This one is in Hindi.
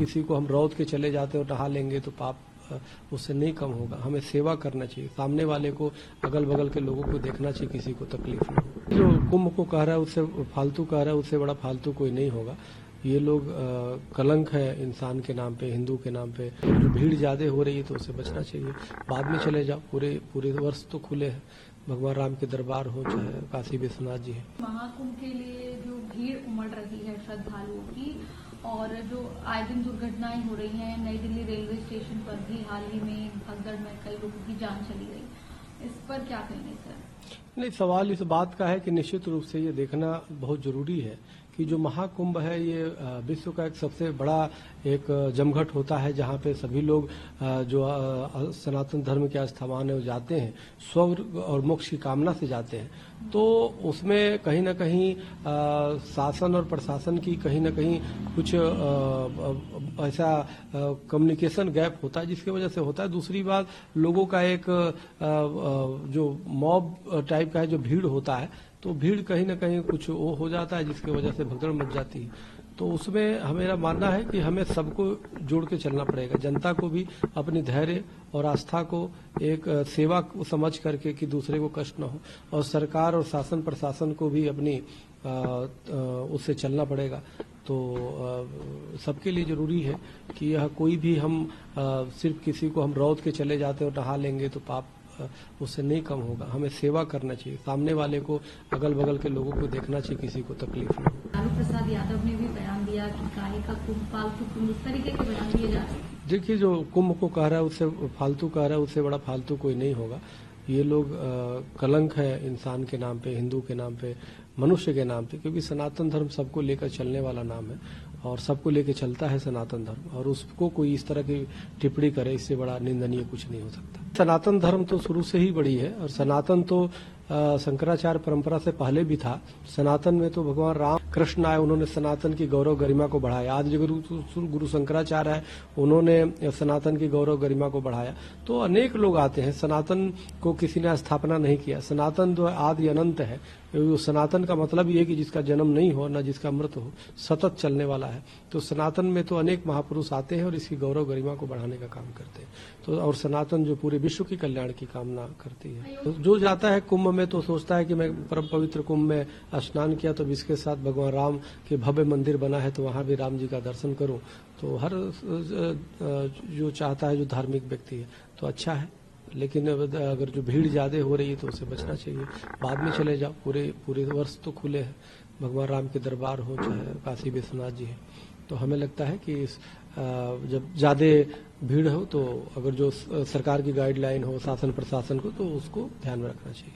किसी को हम रौद के चले जाते और नहा लेंगे तो पाप उससे नहीं कम होगा। हमें सेवा करना चाहिए, सामने वाले को, अगल बगल के लोगों को देखना चाहिए, किसी को तकलीफ ना हो। जो कुंभ को कह रहा है उससे फालतू कह रहा है, उससे बड़ा फालतू कोई नहीं होगा। ये लोग कलंक है इंसान के नाम पे, हिंदू के नाम पे। जो भीड़ ज्यादा हो रही है तो उससे बचना चाहिए। बाद में चले जाओ, पूरे वर्ष तो खुले हैं, भगवान राम के दरबार हो चाहे काशी विश्वनाथ जी है। महाकुंभ के लिए जो भीड़ उमड़ रही है श्रद्धालुओं की, और जो आए दिन दुर्घटनाएं हो रही हैं, नई दिल्ली रेलवे स्टेशन पर भी हाल ही में भगदड़ में कई लोगों की जान चली गई, इस पर क्या कहेंगे सर? नहीं, सवाल इस बात का है कि निश्चित रूप से ये देखना बहुत जरूरी है कि जो महाकुंभ है ये विश्व का एक सबसे बड़ा एक जमघट होता है, जहाँ पे सभी लोग जो सनातन धर्म के आस्थावान है वो जाते हैं, स्वर्ग और मोक्ष की कामना से जाते हैं। तो उसमें कहीं ना कहीं शासन और प्रशासन की कहीं ना कहीं कुछ ऐसा कम्युनिकेशन गैप होता है जिसकी वजह से होता है। दूसरी बात, लोगों का एक जो मॉब टाइप का है, जो भीड़ होता है, तो भीड़ कहीं ना कहीं कुछ वो हो जाता है जिसकी वजह से भगदड़ मच जाती है। तो उसमें मेरा मानना है कि हमें सबको जोड़ के चलना पड़ेगा, जनता को भी अपनी धैर्य और आस्था को एक सेवा समझ करके कि दूसरे को कष्ट न हो, और सरकार और शासन प्रशासन को भी अपनी उससे चलना पड़ेगा। तो सबके लिए जरूरी है कि यह कोई भी हम सिर्फ किसी को हम रौद के चले जाते और नहा लेंगे तो पाप उससे नहीं कम होगा। हमें सेवा करना चाहिए, सामने वाले को, अगल बगल के लोगों को देखना चाहिए, किसी को तकलीफ ना हो। लालू प्रसाद यादव ने भी बयान दिया कि काहे का कुंभ, फालतू कुंभ, इस तरीके के बयान दिए जा रहे हैं। देखिए, जो कुंभ को कह रहा है उससे फालतू कह रहा है, उससे बड़ा फालतू कोई नहीं होगा। ये लोग कलंक है इंसान के नाम पे, हिंदू के नाम पे, मनुष्य के नाम पे, क्योंकि सनातन धर्म सबको लेकर चलने वाला नाम है और सबको लेकर चलता है सनातन धर्म, और उसको कोई इस तरह की टिप्पणी करे, इससे बड़ा निंदनीय कुछ नहीं हो सकता। सनातन धर्म तो शुरू से ही बड़ी है, और सनातन तो शंकराचार्य परंपरा से पहले भी था। सनातन में तो भगवान राम कृष्ण आए, उन्होंने सनातन की गौरव गरिमा को बढ़ाया। आदि गुरु शंकराचार्य है, उन्होंने सनातन की गौरव गरिमा को बढ़ाया। तो अनेक लोग आते हैं, सनातन को किसी ने स्थापना नहीं किया। सनातन जो आदि अनंत है, सनातन का मतलब ये कि जिसका जन्म नहीं हो न जिसका मृत हो, सतत चलने वाला है। तो सनातन में तो अनेक महापुरुष आते हैं और इसकी गौरव गरिमा को बढ़ाने का काम करते हैं। तो और सनातन जो पूरे विश्व की कल्याण की कामना करती है। तो जो जाता है कुंभ में तो सोचता है कि मैं परम पवित्र कुंभ में स्नान किया तो इसके साथ भगवान राम के भव्य मंदिर बना है, तो वहां भी राम जी का दर्शन करूं। तो हर जो चाहता है, जो धार्मिक व्यक्ति है, तो अच्छा है। लेकिन अगर जो भीड़ ज्यादा हो रही है तो उससे बचना चाहिए। बाद में चले जाओ, पूरे वर्ष तो खुले हैं, भगवान राम के दरबार हो चाहे काशी विश्वनाथ जी है। तो हमें लगता है कि जब ज्यादा भीड़ हो तो अगर जो सरकार की गाइडलाइन हो शासन प्रशासन को, तो उसको ध्यान में रखना चाहिए।